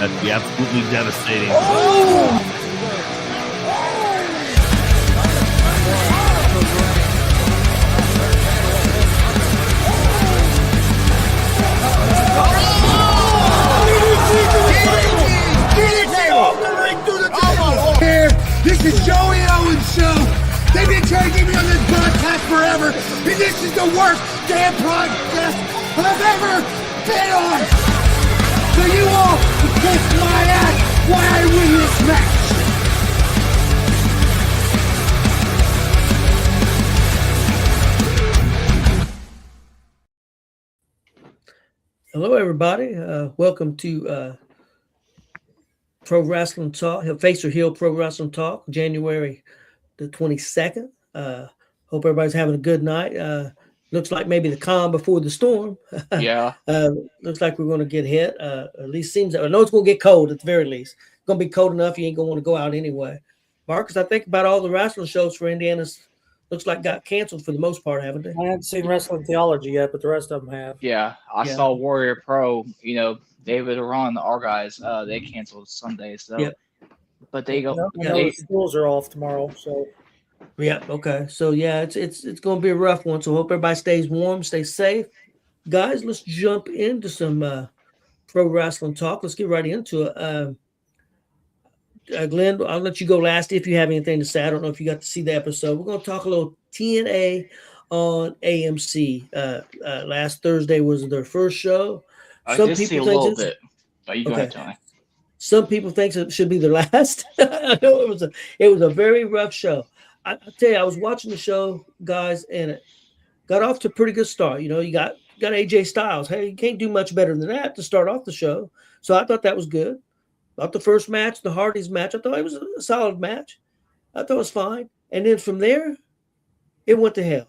That'd be absolutely devastating. Oh! This is Joey Owens' show. They've been trying to get me on this broadcast forever, and this is the worst damn broadcast I've ever been on. So you all can kiss my ass while I win this match. Hello, everybody. Welcome to Pro Wrestling Talk, Face or Heel Pro Wrestling Talk, January the 22nd. Hope everybody's having a good night. Looks like maybe the calm before the storm. Yeah. Looks like we're going to get hit. At least seems that. I know it's going to get cold at the very least. It's going to be cold enough you ain't going to want to go out anyway. Marcus, I think about all the wrestling shows for Indiana's looks like got canceled for the most part, haven't they? I haven't seen Wrestling Theology yet, but the rest of them have. Yeah, I saw Warrior Pro. You know, David Aron, our guys, they canceled Sunday. So, Yep. But they go. The schools are off tomorrow, so. Yeah. Okay. So yeah, it's going to be a rough one. So hope everybody stays warm, stay safe, guys. Let's jump into some pro wrestling talk. Let's get right into it. Glenn, I'll let you go last if you have anything to say. I don't know if you got to see the episode. We're going to talk a little TNA on AMC. Last Thursday was their first show. I did see a little bit. But you go ahead, Johnny. Some people think it should be their last. I know it was a very rough show. I tell you, I was watching the show, guys, and it got off to a pretty good start. You know, you got AJ Styles. Hey, you can't do much better than that to start off the show. So I thought that was good. About the first match, the Hardys match, I thought it was a solid match. I thought it was fine. And then from there, it went to hell.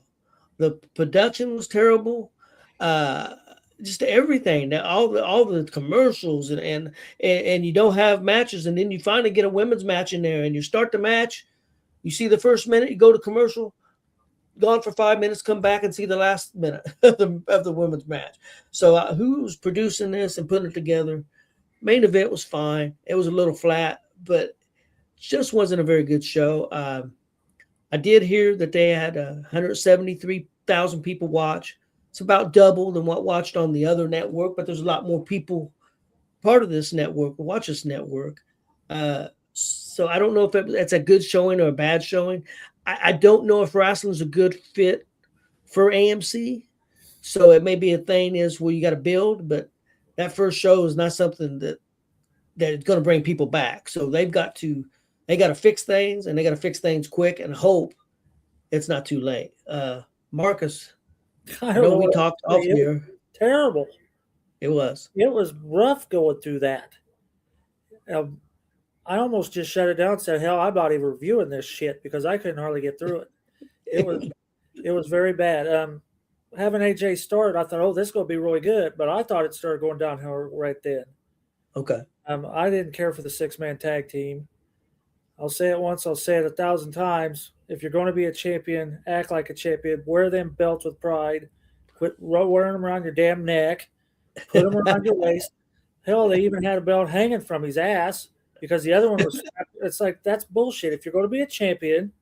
The production was terrible. Just everything. All the commercials and you don't have matches, and then you finally get a women's match in there, and you start the match. You see the first minute, you go to commercial, gone for 5 minutes, come back and see the last minute of the women's match. So who was producing this and putting it together? Main event was fine. It was a little flat, but just wasn't a very good show. I did hear that they had 173,000 people watch. It's about double than what watched on the other network, but there's a lot more people part of this network, watch this network. So I don't know if it's a good showing or a bad showing. I don't know if wrestling's a good fit for AMC. So it may be a thing is where you got to build, but that first show is not something that is going to bring people back. So they got to fix things, and they got to fix things quick and hope it's not too late. Marcus, I know we talked off here. Terrible. It was. It was rough going through that. I almost just shut it down and said, hell, I'm not even reviewing this shit because I couldn't hardly get through it. It was very bad. Having AJ start, I thought, oh, this is going to be really good. But I thought it started going downhill right then. Okay. I didn't care for the 6-man tag team. I'll say it once, I'll say it 1,000 times. If you're going to be a champion, act like a champion. Wear them belts with pride. Quit wearing them around your damn neck. Put them around your waist. Hell, they even had a belt hanging from his ass because the other one was – it's like that's bullshit. If you're going to be a champion,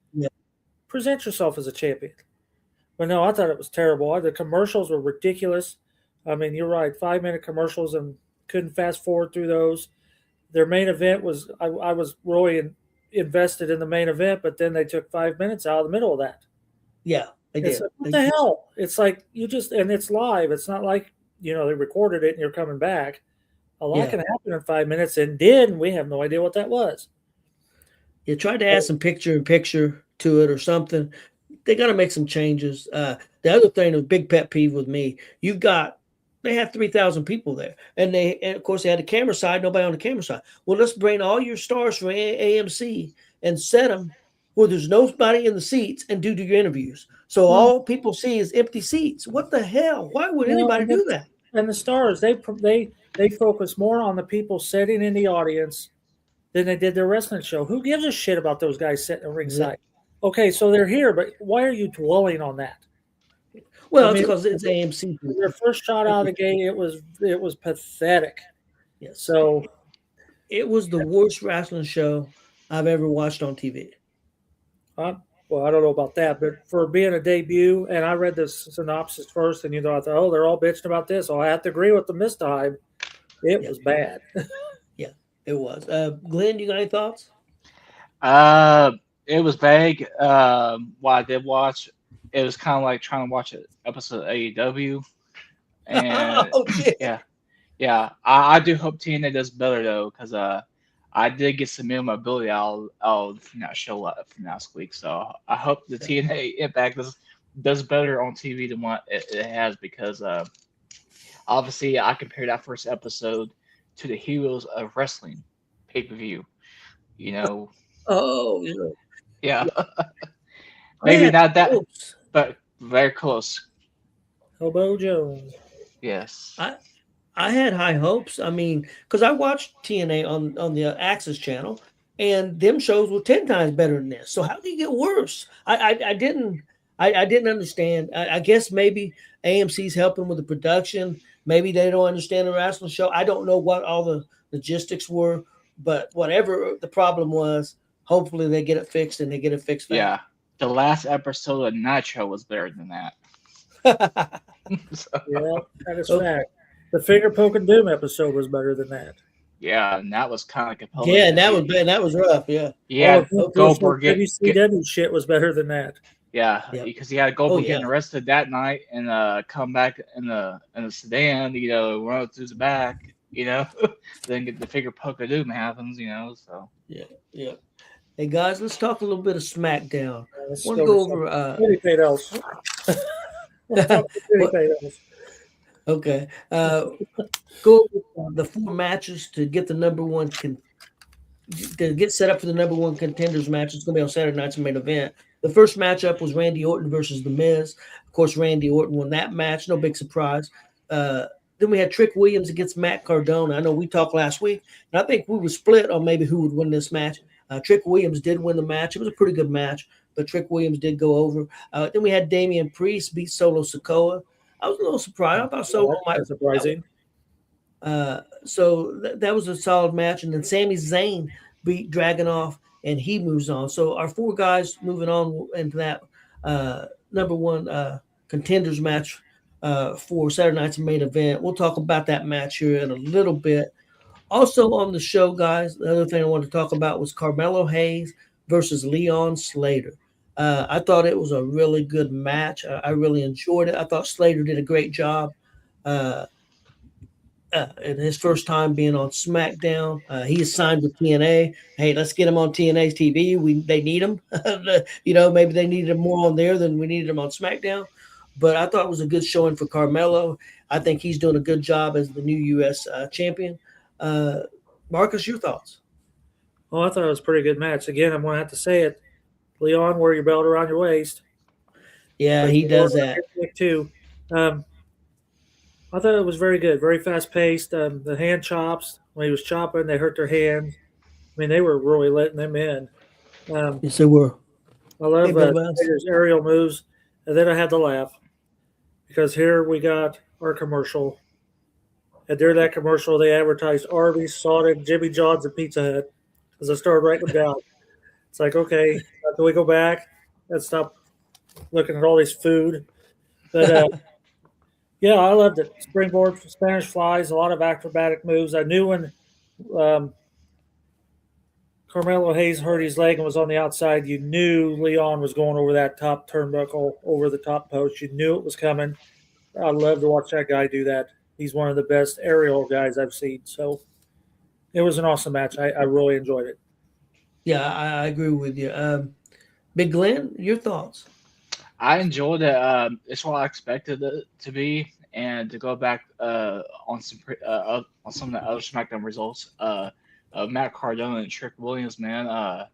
present yourself as a champion. But no, I thought it was terrible. The commercials were ridiculous. I mean, you're right, 5-minute commercials, and couldn't fast forward through those. Their main event was I was really invested in the main event, but then they took 5 minutes out of the middle of that. Yeah, they did. Like, what the hell? It's like you just – and it's live. It's not like, you know, they recorded it and you're coming back. A lot can happen in 5 minutes, and then we have no idea what that was. You tried to add some picture-in-picture to it or something. They got to make some changes. The other thing, a big pet peeve with me, they had 3,000 people there. And of course, they had the camera side, nobody on the camera side. Well, let's bring all your stars from AMC and set them where there's nobody in the seats and do your interviews. So all people see is empty seats. What the hell? Why would anybody do that? And the stars, they focus more on the people sitting in the audience than they did their wrestling show. Who gives a shit about those guys sitting at ringside? Okay, so they're here, but why are you dwelling on that? Well, it's because it's AMC. Their first shot out of the gate, it was pathetic. Yes. So it was the worst wrestling show I've ever watched on TV. Well, I don't know about that, but for being a debut, and I read the synopsis first, and I thought, oh, they're all bitching about this. So I have to agree with them this time. It was bad. It was. Glenn, you got any thoughts? It was vague. What I did watch, it was kind of like trying to watch an episode of AEW, and Oh, shit. yeah. I do hope TNA does better though, because I did get some new mobility out from that show from last week. So I hope the TNA Impact does better on TV than what it has, because obviously I compared that first episode to the Heroes of Wrestling pay-per-view. You know, Oh, yeah. I Maybe had not that, hopes. but very close. Hobo Jones. Yes. I had high hopes. I mean, because I watched TNA on the Access channel, and them shows were 10 times better than this. So how do you get worse? I didn't understand. I guess maybe AMC's helping with the production. Maybe they don't understand the wrestling show. I don't know what all the logistics were, but whatever the problem was, hopefully they get it fixed and they get it fixed fast. Yeah. The last episode of Nitro was better than that. So, Yeah, that is fact. The Finger Poking Doom episode was better than that. yeah, and that was kind of compelling. Yeah, and that was bad. That was rough. Yeah. Yeah, Oh, Goldberg get WCW shit was better than that. yeah, Yep. because he had Goldberg Oh, yeah. getting arrested that night and come back in the sedan, run through the back, then get the figure poke of doom happens, so Yeah. Hey guys, let's talk a little bit of SmackDown. Let's Want to go over anything else. Let's talk anything else. okay. Go over the 4 matches to get the number one to get set up for the number 1 contenders match. It's going to be on Saturday night's main event. The first matchup was Randy Orton versus The Miz. Of course, Randy Orton won that match. No big surprise. Then we had Trick Williams against Matt Cardona. I know we talked last week, and I think we were split on maybe who would win this match. Trick Williams did win the match. It was a pretty good match, but Trick Williams did go over. Then we had Damian Priest beat Solo Sikoa. I was a little surprised. I thought Solo might That's surprising. So that was a solid match. And then Sami Zayn beat Dragunov, and he moves on. So our 4 guys moving on into that number 1 contenders match for Saturday night's main event. We'll talk about that match here in a little bit. Also on the show, guys, the other thing I wanted to talk about was Carmelo Hayes versus Leon Slater. I thought it was a really good match. I really enjoyed it. I thought Slater did a great job. In his first time being on SmackDown, he is signed with TNA. Hey, let's get him on TNA's TV. They need him. Maybe they needed him more on there than we needed him on SmackDown. But I thought it was a good showing for Carmelo. I think he's doing a good job as the new U.S. champion. Marcus, your thoughts? Oh, I thought it was a pretty good match. Again, I'm going to have to say it. Leon, wear your belt around your waist. Yeah, he does that. Too. I thought it was very good, very fast paced. The hand chops, when he was chopping, they hurt their hands. I mean, they were really letting them in. Yes, they were. I love Hey, Bill Wells. Slater's aerial moves. And then I had to laugh because here we got our commercial. And during that commercial, they advertised Arby's, Sonic, Jimmy John's, and Pizza Hut. As I started writing them down, it's like, okay, can we go back and stop looking at all this food? But yeah, I loved it. Springboard, Spanish flies, a lot of acrobatic moves. I knew when Carmelo Hayes hurt his leg and was on the outside, you knew Leon was going over that top turnbuckle, over the top post. You knew it was coming. I love to watch that guy do that. He's one of the best aerial guys I've seen. So it was an awesome match. I really enjoyed it. Yeah, I agree with you. Big Glenn, your thoughts? I enjoyed it. It's what I expected it to be, and to go back on some of the other SmackDown results of Matt Cardona and Trick Williams. Man, I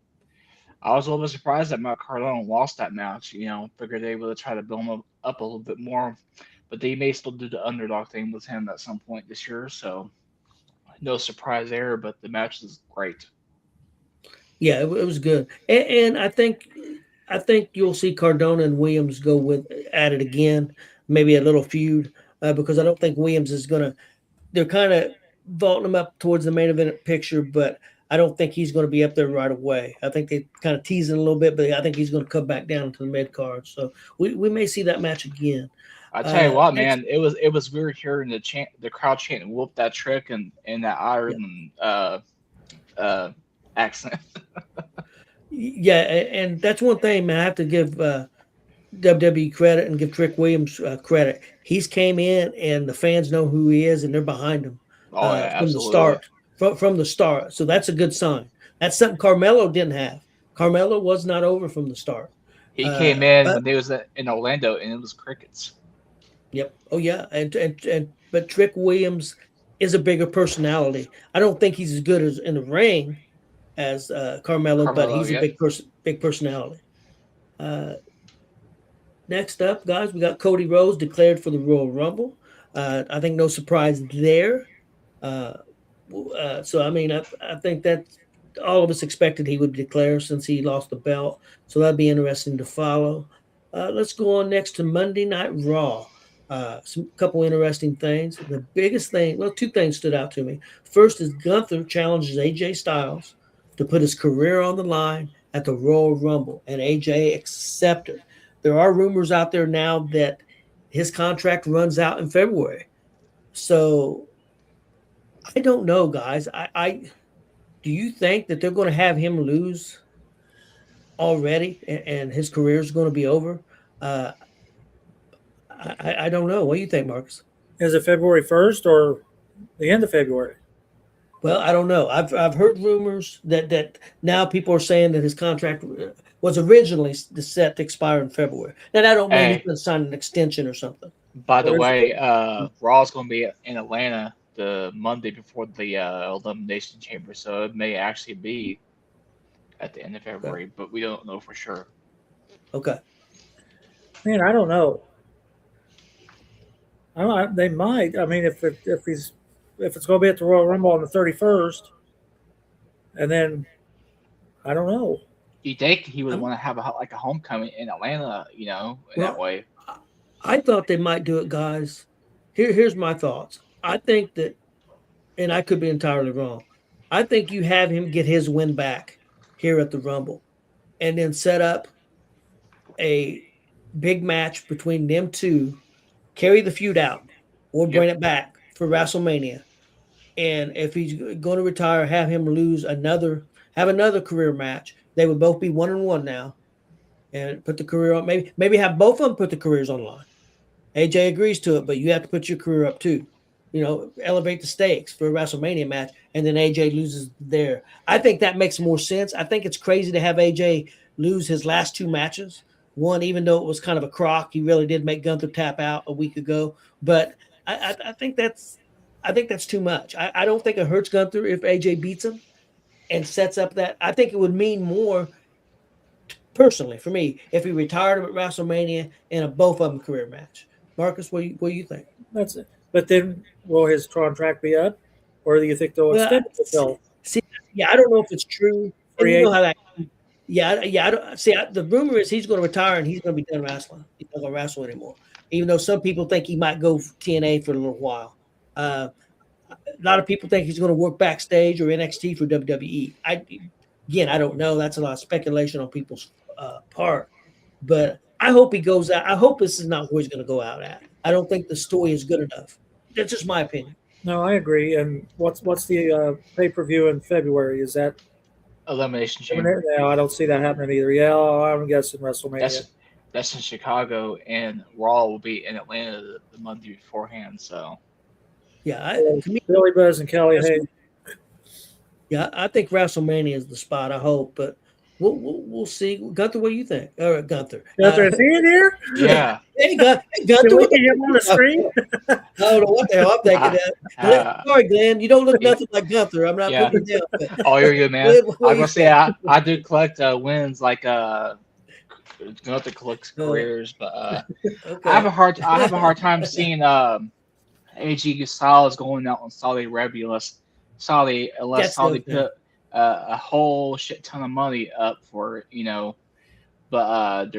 was a little bit surprised that Matt Cardona lost that match. Figured they would try to build him up a little bit more, but they may still do the underdog thing with him at some point this year. So no surprise there, but the match is great. Yeah, it was good, and I think you'll see Cardona and Williams go at it again, maybe a little feud, because I don't think Williams is gonna. They're kind of vaulting him up towards the main event picture, but I don't think he's going to be up there right away. I think they kind of teasing a little bit, but I think he's going to come back down to the mid card. So we may see that match again. I tell you what, next- man, it was weird hearing the crowd chanting "whoop that trick" and that Ireland accent. Yeah, and that's one thing, man. I have to give WWE credit and give Trick Williams credit. He's came in, and the fans know who he is, and they're behind him Oh yeah, from absolutely. the start. From the start, so that's a good sign. That's something Carmelo didn't have. Carmelo was not over from the start. He came in but- when they was in Orlando, and it was crickets. Yep. Oh yeah, and but Trick Williams is a bigger personality. I don't think he's as good as in the ring as Carmelo, but he's yeah. a big personality. Next up, guys, we got Cody Rhodes declared for the Royal Rumble. I think no surprise there. So I mean, I think that all of us expected he would declare since he lost the belt. So that'd be interesting to follow. Let's go on next to Monday Night Raw. Some couple interesting things. The biggest thing, well, two things stood out to me. First is Gunther challenges AJ Styles to put his career on the line at the Royal Rumble, and AJ accepted. There are rumors out there now that his contract runs out in February. So I don't know, guys. I do you think that they're going to have him lose already and his career is going to be over? I don't know. What do you think, Marcus? Is it February 1st or the end of February? Well, I don't know. I've heard rumors that now people are saying that his contract was originally set to expire in February. And I don't mean he's going to sign an extension or something. By the Where's way, Raw's going to be in Atlanta the Monday before the Elimination Chamber, so it may actually be at the end of February, but we don't know for sure. Okay. Man, I don't know. They might. I mean, if it's going to be at the Royal Rumble on the 31st, and then I don't know. You think he would want to have a homecoming in Atlanta, in that way? I thought they might do it, guys. Here's my thoughts. I think that, and I could be entirely wrong, I think you have him get his win back here at the Rumble and then set up a big match between them two, carry the feud out or bring it back for WrestleMania. And if he's going to retire, have him have another career match. They would both be 1-1 now and put the career on. Maybe have both of them put the careers on the line. AJ agrees to it, but you have to put your career up too. Elevate the stakes for a WrestleMania match, and then AJ loses there. I think that makes more sense. I think it's crazy to have AJ lose his last two matches. One, even though it was kind of a crock, he really did make Gunther tap out a week ago. But I think that's too much. I don't think it hurts Gunther if AJ beats him and sets up that. I think it would mean more personally for me if he retired him at WrestleMania in a both of them career match. Marcus, what do you think? That's it. But then will his contract be up, or do you think they'll extend it till? I don't know if it's true. Free You know how that. I don't see. The rumor is he's going to retire and he's going to be done wrestling. He's not going to wrestle anymore. Even though some people think he might go for TNA for a little while. A lot of people think he's going to work backstage or NXT for WWE. I don't know. That's a lot of speculation on people's part. But I hope he goes out. I hope this is not where he's going to go out at. I don't think the story is good enough. That's just my opinion. No, I agree. And what's the pay-per-view in February? Is that Elimination Chamber? No, I don't see that happening either. Yeah, I'm guessing WrestleMania. That's in Chicago, and Raw will be in Atlanta the Monday beforehand. So Billy Buzz and Kelly Hayes. Yeah, I think WrestleMania is the spot. I hope, but we'll see. Gunther, what do you think? Or Gunther? Gunther, is he in here? Yeah. Hey, Gunther, Can we get him on the screen? I don't know what the hell I'm thinking of. Sorry, Glenn, you don't look nothing like Gunther. I'm not putting you down. But, Oh, you're good, man. What I'm gonna say I do collect wins like Gunther collects careers, but okay. I have a hard time seeing AJ Styles going out on Saudi Arabia unless Saudi put a whole shit ton of money up for it, but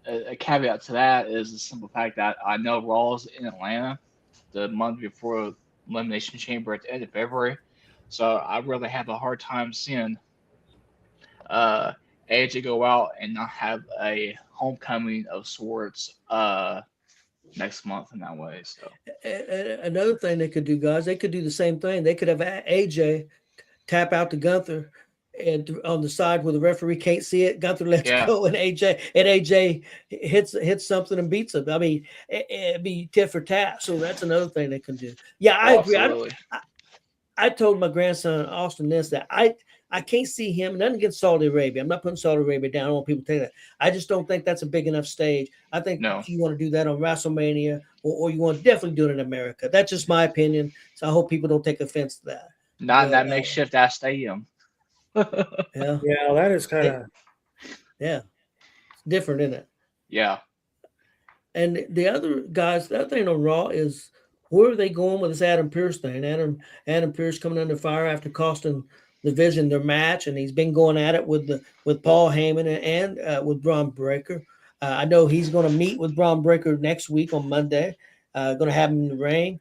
a caveat to that is the simple fact that I know Raw's in Atlanta the month before Elimination Chamber at the end of February. So I really have a hard time seeing AJ go out and not have a homecoming of sorts next month in that way. So Another thing they could do, guys, they could do the same thing. They could have AJ tap out to Gunther, and on the side where the referee can't see it, Gunther lets go, and AJ hits something and beats him. I mean, it'd be tit for tat. So that's another thing they can do. Yeah, I agree. I told my grandson Austin this, that I can't see him. Nothing against Saudi Arabia. I'm not putting Saudi Arabia down. I don't want people to take that. I just don't think that's a big enough stage. I think if you want to do that on WrestleMania, or you want to definitely do it in America. That's just my opinion. So I hope people don't take offense to that. Not in that makeshift ass stadium. Yeah, that is kind of it's different, isn't it? Yeah. And the other guys, the other thing on Raw is, where are they going with this Adam Pearce thing? Adam Pearce coming under fire after costing the Vision their match, and he's been going at it with Paul Heyman and with Braun Breaker. I know he's going to meet with Braun Breaker next week on Monday. Going to have him in the ring.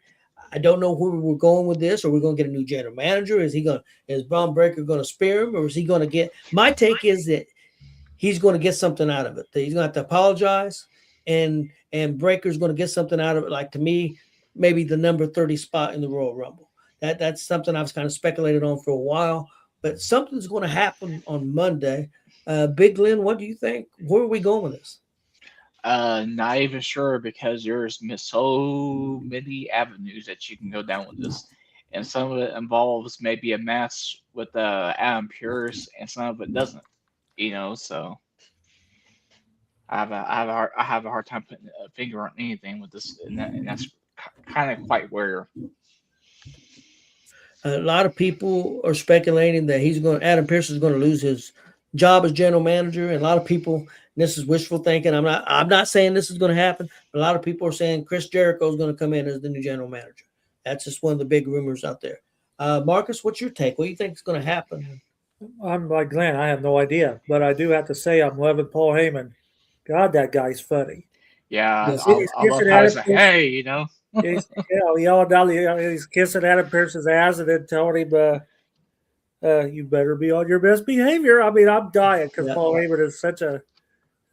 I don't know where we're going with this. Are we going to get a new general manager? Is Braun Breaker going to spear him, or is he going to get? My take is that he's going to get something out of it. That he's going to have to apologize, and Breaker's going to get something out of it. Like, to me, maybe the number 30 spot in the Royal Rumble. That's something I've kind of speculated on for a while, but something's going to happen on Monday. Big Glenn, what do you think? Where are we going with this? Not even sure, because there's so many avenues that you can go down with this, and some of it involves maybe a match with Adam Pearce, and some of it doesn't. So I have a hard time putting a finger on anything with this, and that's kind of quite rare. A lot of people are speculating that Adam Pearce is going to lose his job as general manager, and a lot of people, this is wishful thinking. I'm not saying this is going to happen, but a lot of people are saying Chris Jericho is going to come in as the new general manager. That's just one of the big rumors out there. Marcus, what's your take? What do you think is going to happen? I'm like Glenn. I have no idea, but I do have to say I'm loving Paul Heyman. God, that guy's funny. Yeah, I love how he's like, hey, he's yelling down, he's kissing Adam Pearce's ass, and then telling him, you better be on your best behavior. I mean, I'm dying because Paul Heyman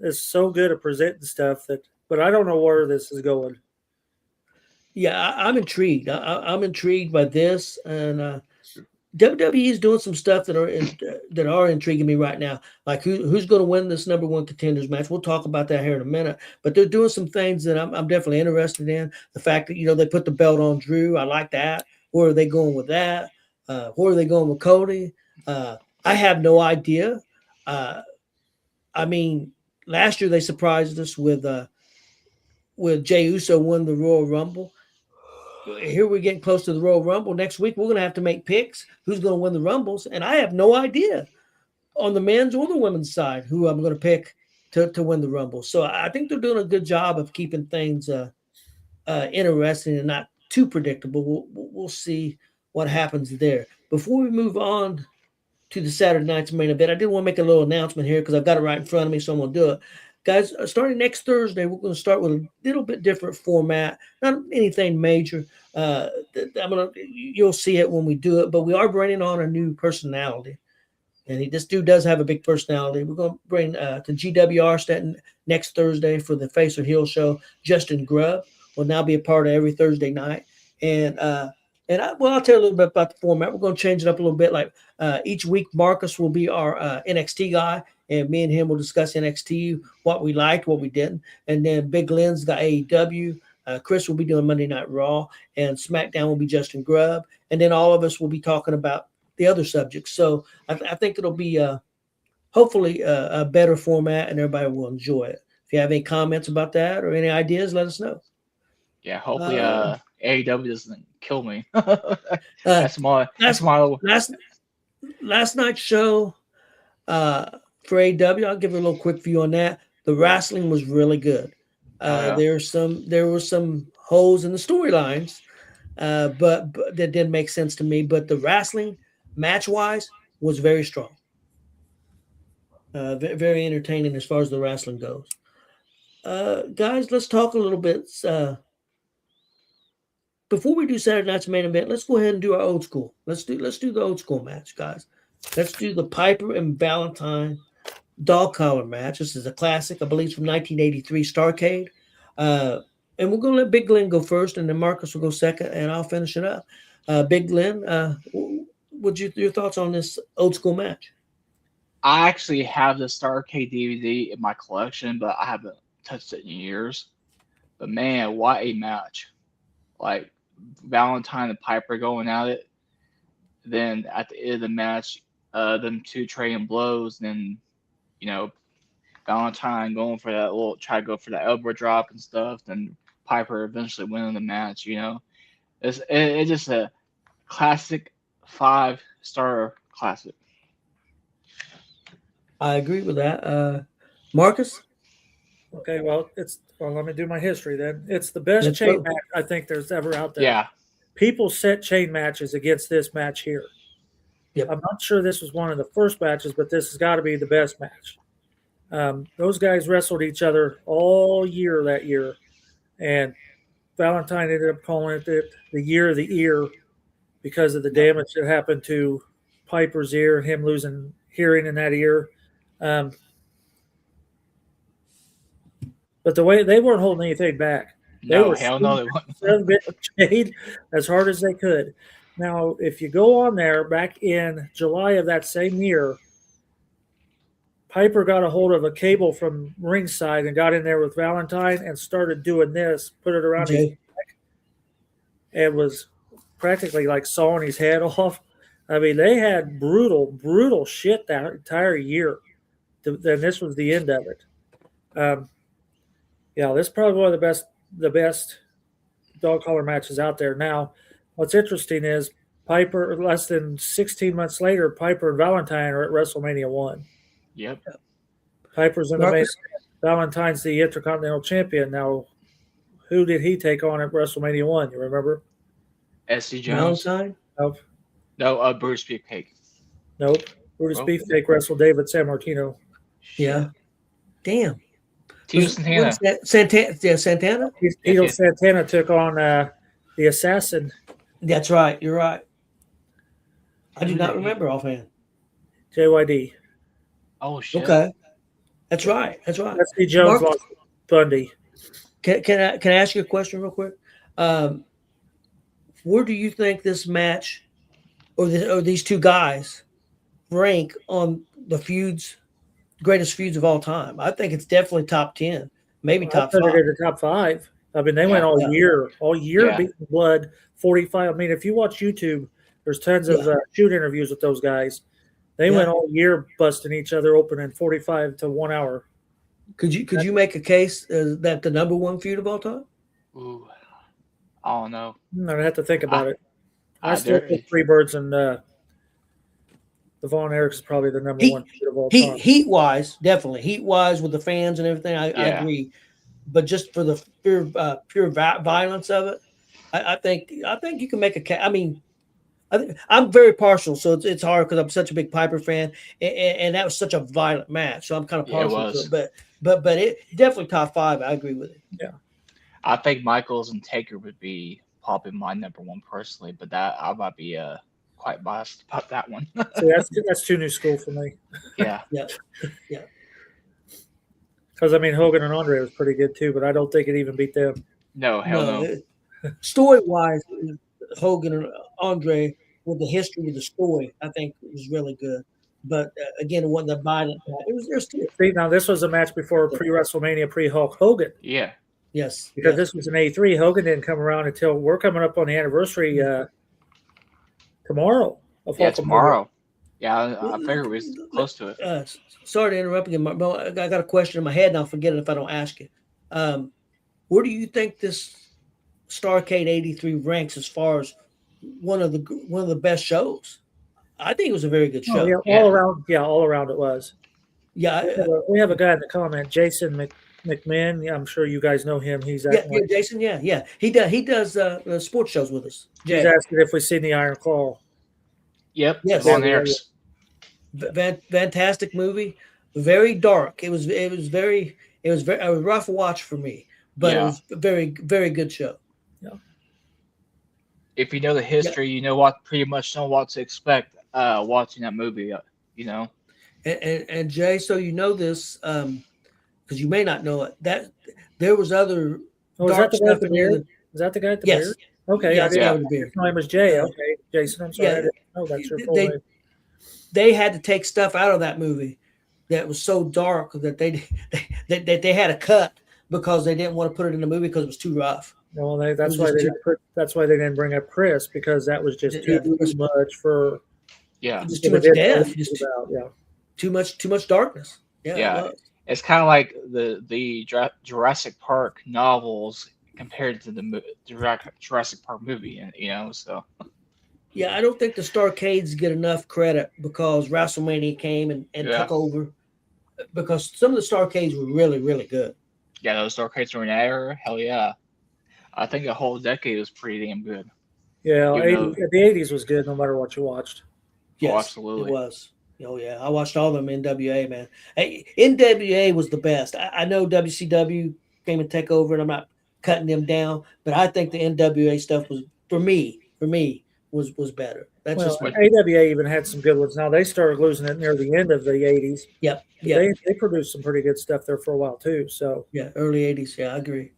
is so good at presenting stuff but I don't know where this is going. Yeah, I'm intrigued. I'm intrigued by this, and WWE is doing some stuff that are intriguing me right now. Like who's going to win this number one contenders match? We'll talk about that here in a minute. But they're doing some things that I'm definitely interested in. The fact that they put the belt on Drew, I like that. Where are they going with that? Where are they going with Cody? I have no idea. I mean, last year they surprised us with Jey Uso won the Royal Rumble. Here we're getting close to the Royal Rumble. Next week, we're going to have to make picks who's going to win the Rumbles. And I have no idea on the men's or the women's side who I'm going to pick to win the Rumble. So I think they're doing a good job of keeping things interesting and not too predictable. We'll see what happens there. Before we move on to the Saturday night's main event, I did want to make a little announcement here because I've got it right in front of me, so I'm going to do it. Guys, starting next Thursday, we're going to start with a little bit different format, not anything major. You'll see it when we do it, but we are bringing on a new personality. And this dude does have a big personality. We're going to bring to GWR next Thursday for the Face or Heel show. Justin Grubb will now be a part of every Thursday night. And I'll tell you a little bit about the format. We're going to change it up a little bit. Like each week, Marcus will be our NXT guy, and me and him will discuss NXT, what we liked, what we didn't. And then Big Lynn's got AEW. Chris will be doing Monday Night Raw, and SmackDown will be Justin Grubb. And then all of us will be talking about the other subjects. So I think it'll be hopefully a better format, and everybody will enjoy it. If you have any comments about that or any ideas, let us know. Yeah, hopefully AEW doesn't kill me. That's my last night's show for AEW. I'll give you a little quick view on that. The wrestling was really good. There were some holes in the storylines, but that didn't make sense to me. But the wrestling, match-wise, was very strong. Very entertaining as far as the wrestling goes. Guys, let's talk a little bit. before we do Saturday night's main event, let's go ahead and do our old school. Let's do the old school match, guys. Let's do the Piper and Valentine dog collar match. This is a classic, I believe, it's from 1983 Starrcade. And we're going to let Big Glenn go first, and then Marcus will go second, and I'll finish it up. Big Glenn, what's your thoughts on this old school match? I actually have the Starrcade DVD in my collection, but I haven't touched it in years. But man, what a match! Like Valentine and Piper going at it. Then at the end of the match, them two trading blows. Then, Valentine going for that try to go for that elbow drop and stuff. Then Piper eventually winning the match. It's just a classic 5-star classic. I agree with that. Marcus? Okay, well, let me do my history then. It's the best chain match I think there's ever out there. Yeah. People set chain matches against this match here. Yep. I'm not sure this was one of the first matches, but this has got to be the best match. Those guys wrestled each other all year that year, and Valentine ended up calling it the year of the ear because of the damage that happened to Piper's ear, him losing hearing in that ear. But the way they weren't holding anything back. They were hell no, they weren't. Chain as hard as they could. Now, if you go on there, back in July of that same year, Piper got a hold of a cable from ringside and got in there with Valentine and started doing this, put it around his neck. It was practically like sawing his head off. I mean, they had brutal shit that entire year. Then this was the end of it. This is probably one of the best dog collar matches out there. Now, what's interesting is Piper, less than 16 months later, Piper and Valentine are at WrestleMania 1. Yep. Piper's in the main. Valentine's the Intercontinental Champion. Now, who did he take on at WrestleMania 1? You remember? S.C. Jones. Valentine? No, Bruce Beefcake. Nope. Brutus Beefcake wrestled David Sammartino. Yeah. Damn. Tito Santana. Santana? Tito Santana took on the Assassin. That's right. You're right. I do not remember offhand. JYD. Oh, shit. Okay. That's right. S.C. Jones lost Bundy. Can I ask you a question real quick? Where do you think this match or these two guys rank on the greatest feuds of all time? I think it's definitely top 10, maybe top 5. They're the top 5. I mean, they went all year beating blood, 45. I mean, if you watch YouTube, there's tons of shoot interviews with those guys. They went all year busting each other open in 45 to 1 hour. Could you make a case that the number 1 feud of all time? Ooh, I don't know. I'd have to think about it. I still think Freebirds and the Von Erichs is probably the number 1 feud of all time. Heat wise, definitely heat wise with the fans and everything. I agree, but just for the pure violence of it, I think you can make a case. I mean, I'm very partial, so it's hard because I'm such a big Piper fan, and that was such a violent match. So I'm kind of partial to it, but it definitely top 5. I agree with it. Yeah, I think Michaels and Taker would be probably my number 1 personally, but that I might be quite biased about that one. See, that's too new school for me. Yeah. Because I mean, Hogan and Andre was pretty good too, but I don't think it even beat them. No, hell no. Story wise, Hogan and Andre with the history of the story, I think it was really good. But again, it wasn't the violent. See, now this was a match before pre-WrestleMania, pre-Hulk Hogan. Yeah. Yes. Because this was an 83. Hogan didn't come around until we're coming up on the anniversary tomorrow. Tomorrow. Yeah, I figured it was close to it. Sorry to interrupt again, but I got a question in my head and I'll forget it if I don't ask it. Where do you think this Starrcade 83 ranks as far as one of the best shows? I think it was a very good show. All around it was. Yeah, we have a guy in the comment, Jason McMahon. Yeah, I'm sure you guys know him. He's Jason. Yeah. He does sports shows with us. He's asking if we've seen the Iron Claw. Yep. Yes. Von Erichs. Fantastic movie. Very dark. It was a rough watch for me, but it was a very, very good show. Yeah. if you know the history, you know pretty much know what to expect watching that movie. You know. And Jay, so you know this because you may not know it, that there was other Oh, is dark that the guy at stuff the in there. beard? Is that the guy at the Yes. beard? Okay, I Yes, didn't guy know. with the beard. His name was Jay. Yeah. Okay, Jason. I'm sorry. Yeah. I didn't know that's your full They- name. They had to take stuff out of that movie that was so dark that they had to cut because they didn't want to put it in the movie because it was too rough. Well, that's was why just they too- didn't put. That's why they didn't bring up Chris, because that was just Yeah, too it was- much for. Yeah. Just you too know, much what death. it was Just about, yeah. too much darkness. Yeah. Yeah. It was. It's kind of like the Jurassic Park novels compared to the Jurassic Park movie, you know. So Yeah, I don't think the Starcades get enough credit because WrestleMania came and Yeah. took over. Because some of the Starcades were really, really good. yeah, those Starcades were in that era. Hell yeah, I think the whole decade was pretty damn good. Yeah, You know- the 80s was good no matter what you watched. Yes, absolutely. It was. Oh yeah, I watched all of them NWA, man. Hey, NWA was the best. I know WCW came and take over, and I'm not cutting them down, but I think the NWA stuff was for me was better. That's Well, just me. AWA even had some good ones. Now they started losing it near the end of the 80s. Yep. Yeah. They produced some pretty good stuff there for a while too. So Yeah. Early '80s. Yeah, I agree.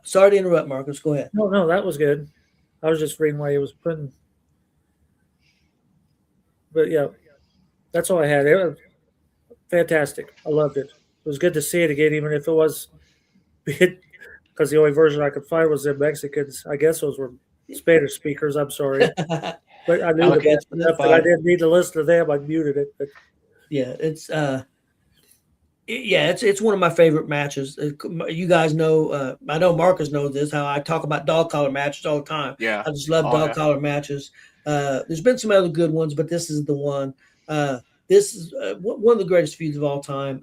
Sorry to interrupt, Marcus. Go ahead. no, that was good. I was just reading why he was putting. But yeah, that's all I had. It was fantastic. I loved it. It was good to see it again, even if it was, because the only version I could find was the Mexicans. I guess those were Spanish speakers. I'm sorry, but I knew Okay, the enough that I didn't need to listen to them. I muted it. But Yeah, it's one of my favorite matches. You guys know, I know Marcus knows this, how I talk about dog collar matches all the time. Yeah, I just love dog collar matches. There's been some other good ones, but this is the one. This is one of the greatest feuds of all time.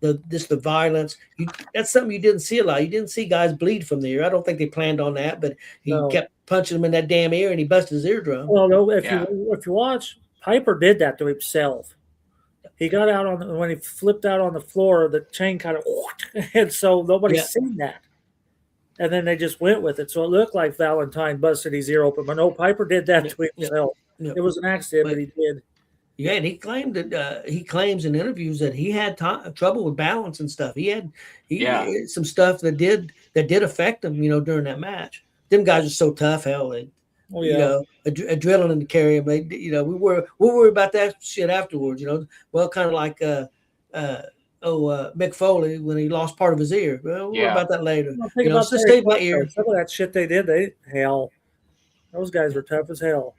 The violence. That's something you didn't see a lot. You didn't see guys bleed from the ear. I don't think they planned on that, but he No. kept punching him in that damn ear, and he busted his eardrum. well, no, if Yeah. you watch, Piper did that to himself. He got out when he flipped out on the floor, the chain kind of, and so nobody's Yeah. seen that. And then they just went with it. So it looked like Valentine busted his ear open, but no, Piper did that to himself. Yeah. It was an accident, but he did. Yeah, and he claimed that he claims in interviews that he had trouble with balance and stuff. He had some stuff that did affect him, during that match. Them guys are so tough, hell. Oh yeah. Adrenaline to carry him. We worry about that shit afterwards. Well, kind of like Mick Foley when he lost part of his ear. Well, we'll worry about that later. Well, think about just Terry save my Funk, ear. though. Some of that shit they did, those guys were tough as hell.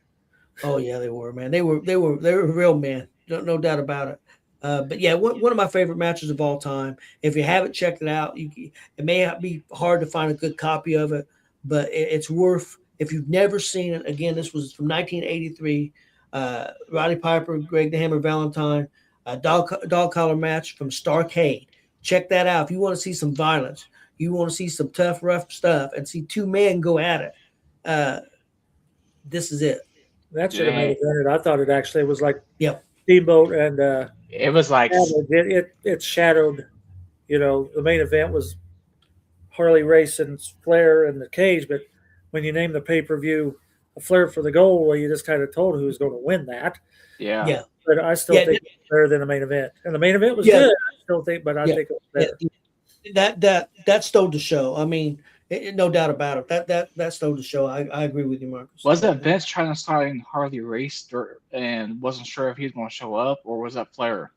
Oh yeah, they were, man. They were real men. No doubt about it. But yeah, one of my favorite matches of all time. If you haven't checked it out, it may not be hard to find a good copy of it, but it's worth. If you've never seen it, again, this was from 1983. Roddy Piper, Greg the Hammer Valentine, dog collar match from Starcade. Check that out. If you want to see some violence, you want to see some tough, rough stuff, and see two men go at it. This is it. That should have made it better. I thought it actually was like Yep. Steamboat and it was like it shadowed. The main event was Harley Race and Flair in the cage, but when you name the pay-per-view Flair for the gold, well, you just kind of told who was going to win that. yeah. Yeah. But I still think it's better than the main event. And the main event was Yeah. good. I still think, but I think it was better. That stole the show. I mean, no doubt about it. That stole the show. I agree with you, Marcus. Was that Vince trying to sign Harley Race and wasn't sure if he was going to show up, or was that Flair?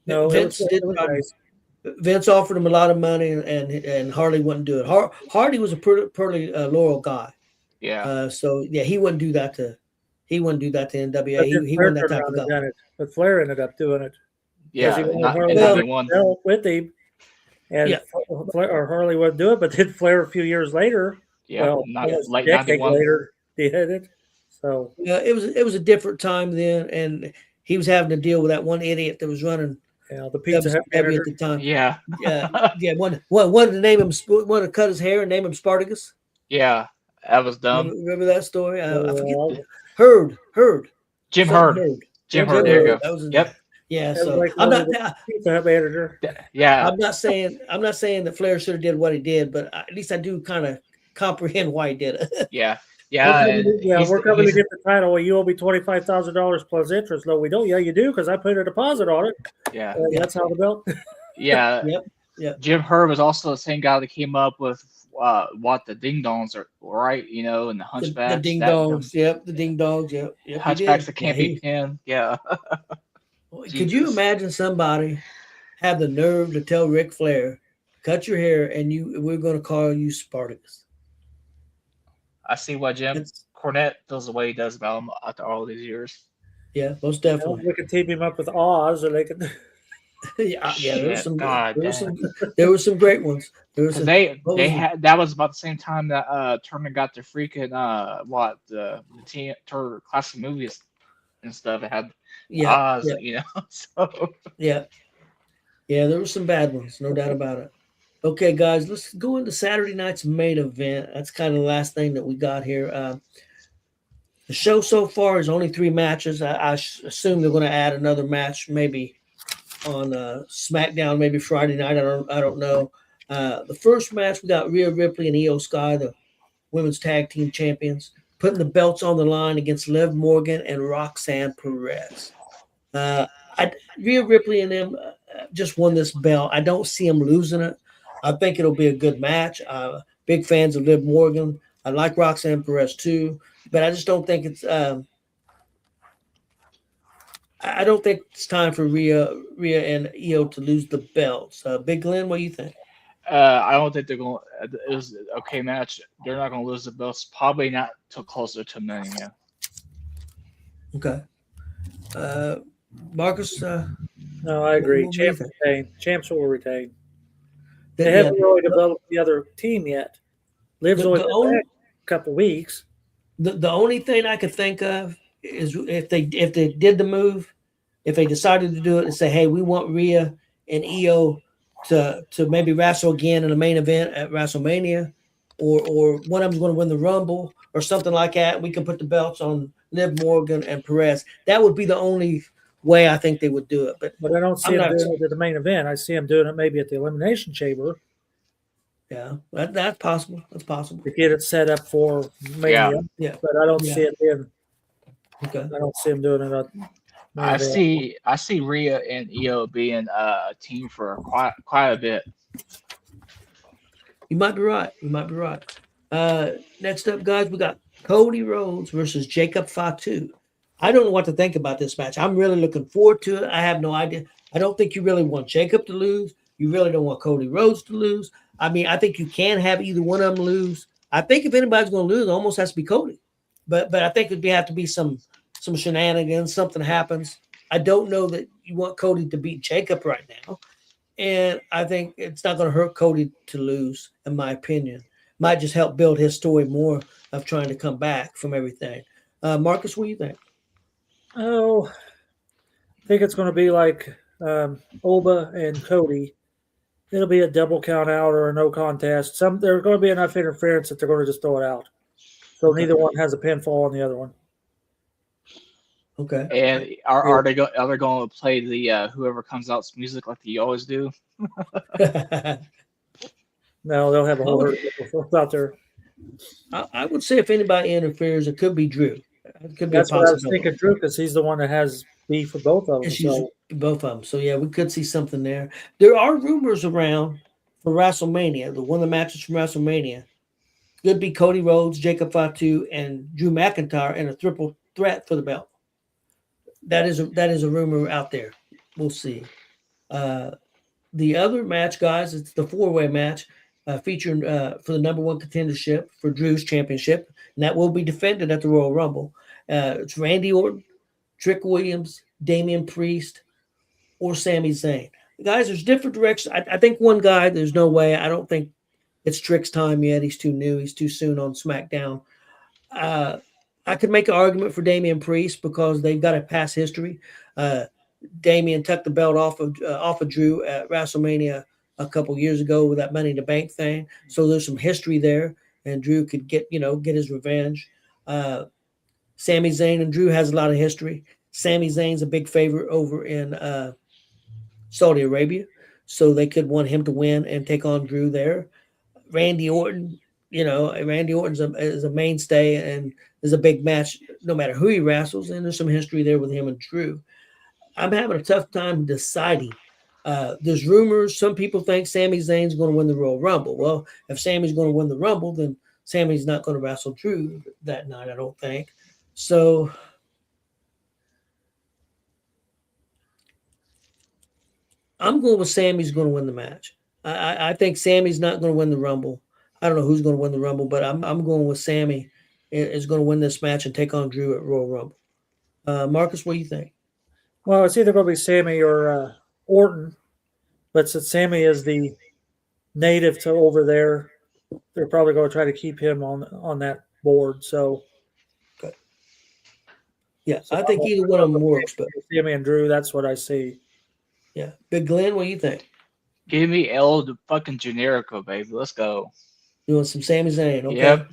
No, Vince it did. was nice. Vince offered him a lot of money, and Harley wouldn't do it. Hardy was a pretty loyal guy. Yeah. So yeah, he wouldn't do that to NWA. But He then wasn't Flair that turned type around of and guy. done it. But Flair ended up doing it. Yeah. Because he wanted Not, Harley and Well, not one. to with him. And Harley wouldn't do it, but then Flair a few years later, Yeah. almost Late a decade 91. later, did it. So Yeah, it was a different time then, and he was having to deal with that one idiot that was running the Pizza Hut WCW at manager. the time. Yeah. Yeah. Wanted to name him, wanted to cut his hair and name him Spartacus. Yeah. That was dumb. Remember that story? I Well, forget. Hurd. Jim Something Hurd. Jim Hurd. There you go. That was his Yep. name. Yeah. That was So like I'm one of not. Pizza Hut manager. Yeah. I'm not saying that Flair should have did what he did, but at least I do kind of comprehend why he did it. Yeah. Yeah, we're coming to get the title. Well, you owe me $25,000 plus interest. No, we don't. Yeah, you do because I put a deposit on it. yeah, That's how the belt. yeah. Yep. Jim Herb is also the same guy that came up with what the Ding Dongs are, right? You know, and the Hunchbacks. The Ding Dongs. Yep. The Ding Dongs. Yep. Hunchbacks that can't be pinned. Yeah. Could you imagine somebody have the nerve to tell Ric Flair, cut your hair and we're going to call you Spartacus? I see why Jim Cornette feels the way he does about him after all these years. Yeah, most definitely. We could team him up with Oz, or they could. yeah, there were some great ones. That was about the same time that Turner got the freaking the Turner classic movies and stuff. It had Oz, you know. So yeah, there were some bad ones, no doubt about it. Okay, guys, let's go into Saturday night's main event. That's kind of the last thing that we got here. The show so far is only 3 matches. I assume they're going to add another match, maybe on SmackDown, maybe Friday night. I don't know. The first match, we got Rhea Ripley and Io Sky, the women's tag team champions, putting the belts on the line against Liv Morgan and Roxanne Perez. Rhea Ripley and them just won this belt. I don't see them losing it. I think it'll be a good match. Big fans of Liv Morgan. I like Roxanne Perez too, but I just don't think it's. I don't think it's time for Rhea and Io to lose the belts. Big Glenn, what do you think? I don't think they're going. It was an okay match. They're not going to lose the belts. Probably not till closer to Mania. Okay. Marcus. No, I agree. Champs will retain. They haven't really developed the other team yet. Liv's only been back a couple weeks. The only thing I could think of is if they did the move, if they decided to do it and say, hey, we want Rhea and Io to maybe wrestle again in the main event at WrestleMania, or one of them's going to win the Rumble or something like that, we can put the belts on Liv Morgan and Perez. That would be the only way I think they would do it. But I don't see them doing it at the main event. I see them doing it maybe at the Elimination Chamber. Yeah, that's possible. That's possible. To get it set up for Mania. Yeah. But I don't see it being. Okay. I don't see them doing it. I see Rhea and Io being a team for quite a bit. You might be right. Next up, guys, we got Cody Rhodes versus Jacob Fatu. I don't know what to think about this match. I'm really looking forward to it. I have no idea. I don't think you really want Jacob to lose. You really don't want Cody Rhodes to lose. I mean, I think you can have either one of them lose. I think if anybody's going to lose, it almost has to be Cody. But I think it'd have to be some shenanigans. Something happens. I don't know that you want Cody to beat Jacob right now. And I think it's not going to hurt Cody to lose, in my opinion. Might just help build his story more of trying to come back from everything. Marcus, what do you think? Oh, I think it's going to be like Oba and Cody. It'll be a double count out or a no contest. There's going to be enough interference that they're going to just throw it out. So neither one has a pinfall on the other one. Okay. And are they going to play the whoever comes out's music like they always do? No, they'll have a whole herd of people out there. I would say if anybody interferes, it could be Drew. It could be That's a what I was possibility. thinking, Drew, because he's the one that has beef for both of them. So. Both of them. So, yeah, we could see something there. There are rumors around for WrestleMania, one of the matches from WrestleMania. Could be Cody Rhodes, Jacob Fatu, and Drew McIntyre in a triple threat for the belt. That is a rumor out there. We'll see. The other match, guys, it's the 4-way match featuring for the number 1 contendership for Drew's championship, and that will be defended at the Royal Rumble. It's Randy Orton, Trick Williams, Damian Priest, or Sami Zayn. Guys, there's different directions. I think one guy, there's no way. I don't think it's Trick's time yet. He's too new. He's too soon on SmackDown. I could make an argument for Damian Priest because they've got a past history. Damian took the belt off of Drew at WrestleMania a couple years ago with that Money in the Bank thing. So there's some history there, and Drew could get his revenge. Sami Zayn and Drew has a lot of history. Sami Zayn's a big favorite over in Saudi Arabia, so they could want him to win and take on Drew there. Randy Orton Randy Orton's is a mainstay and is a big match no matter who he wrestles, and there's some history there with him and Drew. I'm having a tough time deciding. There's rumors. Some people think Sami Zayn's going to win the Royal Rumble. Well, if Sami's going to win the Rumble, then Sami's not going to wrestle Drew that night, I don't think. So I'm going with Sami's going to win the match. I think Sami's not going to win the Rumble. I don't know who's going to win the Rumble, but I'm going with Sami is going to win this match and take on Drew at Royal Rumble. Marcus, what do you think? Well, it's either going to be Sami or Orton, but since Sami is the native to over there, they're probably going to try to keep him on that board. So, yeah, I think either one of them works. But Sami and Drew, that's what I see. Yeah, Big Glenn, what do you think? Give me El the fucking Generico, baby. Let's go. You want some Sami Zayn? Okay. Yep.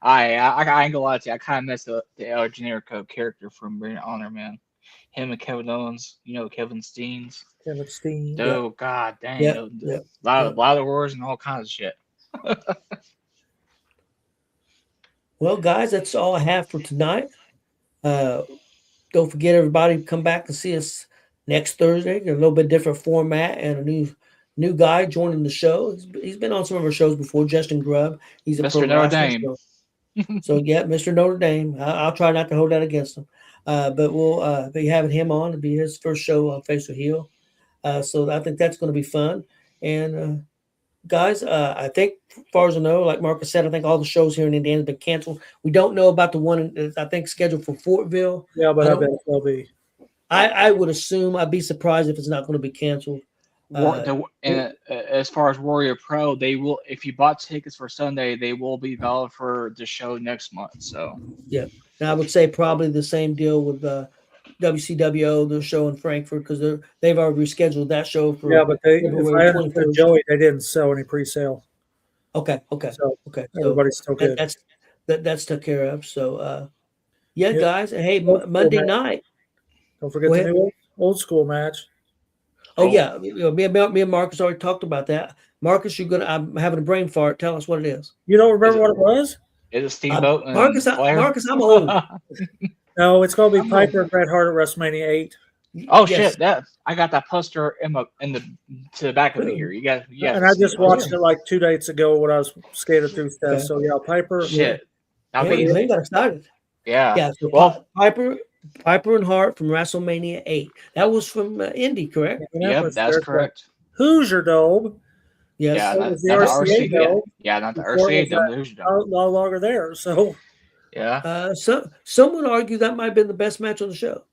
I ain't gonna lie to you. I kind of missed the El Generico character from Ring of Honor, man. Him and Kevin Owens, Kevin Steens. Kevin Steen. Oh, God dang. Yeah, A yeah. lot of wars and all kinds of shit. Well, guys, that's all I have for tonight. Don't forget, everybody, come back and see us next Thursday. A little bit different format and a new guy joining the show. He's been on some of our shows before, Justin Grubb. He's a Mr. Notre Dame. So yeah, Mr. Notre Dame. I'll try not to hold that against him. But we'll be having him on. It'll be his first show on Face or Heel. So I think that's going to be fun. And guys, I think, as far as I know, like Marcus said, I think all the shows here in Indiana have been canceled. We don't know about the one I think scheduled for Fortville. Yeah, but I bet it'll be. I would assume, I'd be surprised if it's not going to be canceled. As far as Warrior Pro, they will. If you bought tickets for Sunday, they will be valid for the show next month. So yeah, and I would say probably the same deal with WCWO, their show in Frankfurt, because they've already rescheduled that show for. Yeah, but if I understood Joey, they didn't sell any pre-sale. Okay. So everybody's still good. good. That's took care of. So guys. Hey, Monday night. Don't forget the new old school match. Oh yeah, me and Marcus already talked about that. Marcus, I'm having a brain fart. Tell us what it is. You don't remember what it was? It's a Steamboat. Marcus, I'm old. No, it's going to be Piper and Bret Hart at WrestleMania 8. Oh shit! I got that poster to the back of the here. You got. And I just watched it like 2 days ago when I was skating through stuff. Okay. So yeah, Piper. Shit. They got excited. Yeah. Yeah. So Piper and Hart from WrestleMania 8. That was from Indy, correct? Yep, that's correct. Hoosier Dome. Yes. Yeah, not the RCA Dome. Yeah, not the RCA Dome. The Hoosier Dome. No longer there. So. Yeah. Some would argue that might have been the best match on the show.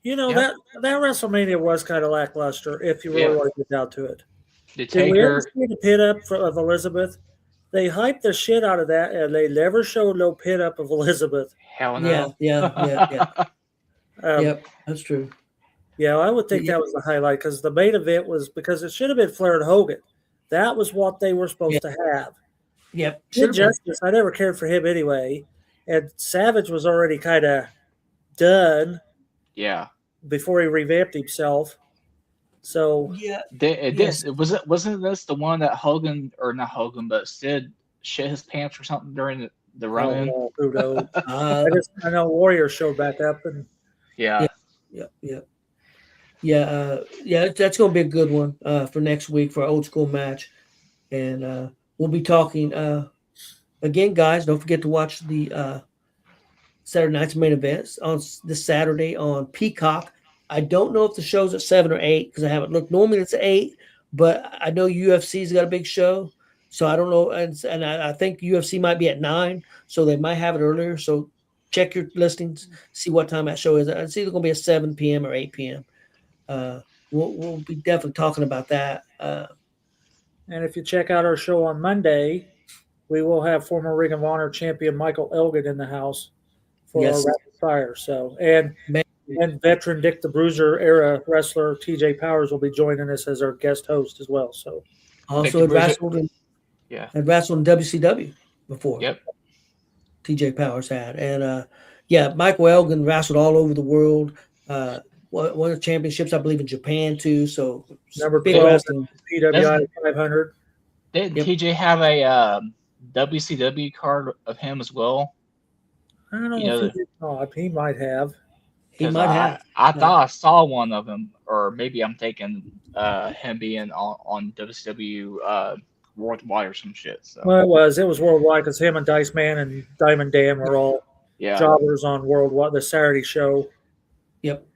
That WrestleMania was kind of lackluster if you really want to get down to it. Did we ever see the pit up of Elizabeth? They hyped the shit out of that, and they never showed no pit up of Elizabeth. Hell no. Yeah. Yep, that's true. Yeah, I would think that was the highlight because the main event was because it should have been Flair and Hogan. That was what they were supposed to have. Yep. Sid Justice, I never cared for him anyway, and Savage was already kind of done. Yeah. Before he revamped himself. So wasn't this the one that Hogan or not Hogan, but Sid shit his pants or something during the run-in? Who knows? I know Warrior showed back up and yeah. That's gonna be a good one for next week for our old school match, and we'll be talking again, guys. Don't forget to watch the Saturday night's main events on this Saturday on Peacock. I don't know if the show's at 7 or 8 because I haven't looked. Normally it's 8, but I know UFC's got a big show, so I don't know. And I think UFC might be at 9, so they might have it earlier. So check your listings, see what time that show is. It's either going to be at 7 p.m. or 8 p.m. We'll be definitely talking about that. And if you check out our show on Monday, we will have former Ring of Honor champion Michael Elgin in the house for our rapid fire. So and veteran Dick the Bruiser era wrestler TJ Powers will be joining us as our guest host as well. So also had wrestled in WCW before. Yep. TJ Powers had. And Michael Elgin wrestled all over the world. Won the championships, I believe, in Japan too. So number 12 PWI 500. Did Yep. TJ have a WCW card of him as well? I don't know You know, if he did not. He might have. He 'Cause might have. I thought I saw one of him, or maybe I'm thinking him being on WCW Worldwide or some shit. So Well, it was worldwide because him and Dice Man and Diamond Dan were all yeah, jobbers on worldwide, the Saturday show, Yep.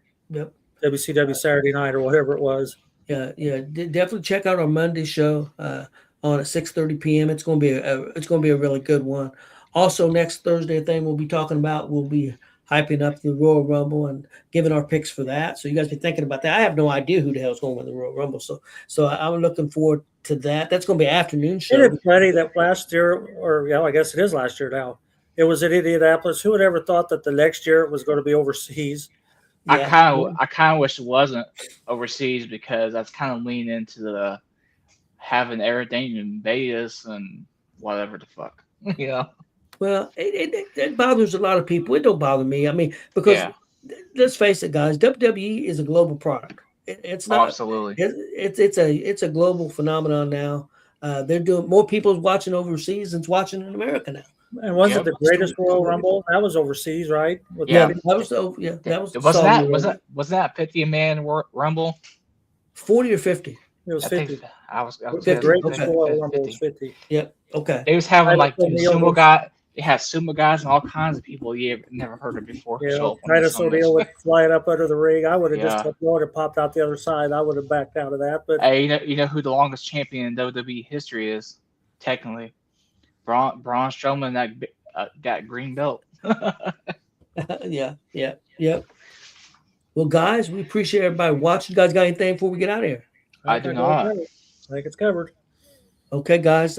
WCW Saturday night or whatever it was. Yeah. Definitely check out our Monday show on at 6:30 p.m. It's going to be a really good one. Also, next Thursday thing we'll be talking about, we'll be hyping up the Royal Rumble and giving our picks for that. So you guys be thinking about that. I have no idea who the hell's going to win the Royal Rumble. So I'm looking forward to that. That's going to be an afternoon show. Isn't it funny that last year, or I guess it is last year now, it was at Indianapolis. Who would ever thought that the next year it was going to be overseas? I Yeah. kind of wish it wasn't overseas because that's kind of leaning into the having everything in Vegas and whatever the fuck. Yeah. Well, it bothers a lot of people. It don't bother me. I mean, because Yeah. let's face it, guys, WWE is a global product. It's not. Absolutely. It's a global phenomenon now. They're doing more people's watching overseas than's watching in America now. And wasn't Yep. the greatest Royal Rumble? That was overseas, right? With Yeah. That was that was Was that 50-man Rumble? 40 or 50. It was I 50. think I was The saying greatest Okay. Royal Rumble was 50. 50. Yep. Okay. They was having Titus like O'Neil sumo was- guy. They had sumo guys and all kinds of people you never heard of before. Yeah, show up on Titus some of O'Neil this. would fly it up under the ring. I would have just Yeah. kept going and popped out the other side. I would have backed out of that. But Hey, you know who the longest champion in WWE history is? Technically, Braun Strowman that green belt. Yep. Well, guys, we appreciate everybody watching. You guys got anything before we get out of here? I do not. I think it's covered. Okay, guys.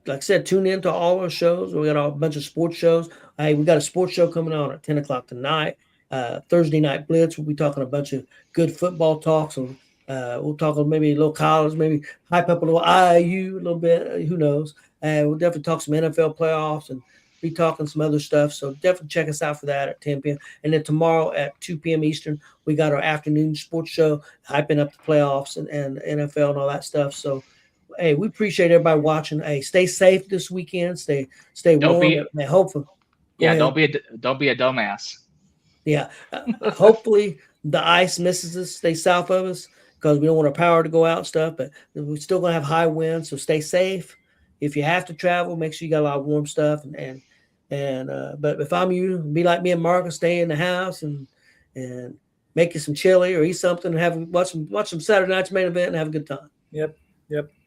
Like I said, tune in to all our shows. We got a bunch of sports shows. Hey, we got a sports show coming on at 10 o'clock tonight. Thursday Night Blitz. We'll be talking a bunch of good football talks. And we'll talk maybe a little college, maybe hype up a little IU a little bit. Who knows? We'll definitely talk some NFL playoffs and be talking some other stuff. So definitely check us out for that at 10 p.m. And then tomorrow at 2 p.m. Eastern, we got our afternoon sports show, hyping up the playoffs and NFL and all that stuff. So, hey, we appreciate everybody watching. Hey, stay safe this weekend. Stay Don't warm. be- And hopefully, Yeah, Go don't be a dumbass. yeah. Hopefully the ice misses us, stay south of us because we don't want our power to go out and stuff. But we're still gonna have high winds, so stay safe. If you have to travel, make sure you got a lot of warm stuff. But if I'm you, be like me and Mark and stay in the house and make you some chili or eat something and watch some Saturday Night's Main Event and have a good time. Yep.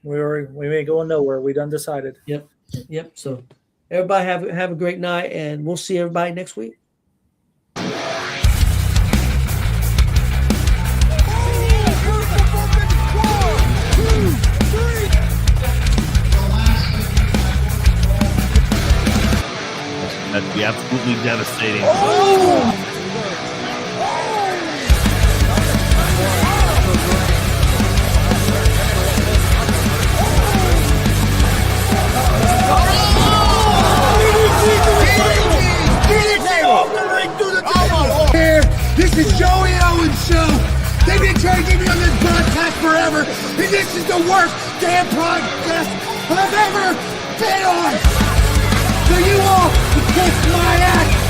We ain't going nowhere. We done decided. Yep. So everybody have a great night, and we'll see everybody next week. That'd be absolutely devastating. Here, this is Joey Owens show. They've been trying to get me on this broadcast forever, and this is the worst damn broadcast I've ever been on. So you all kiss my ass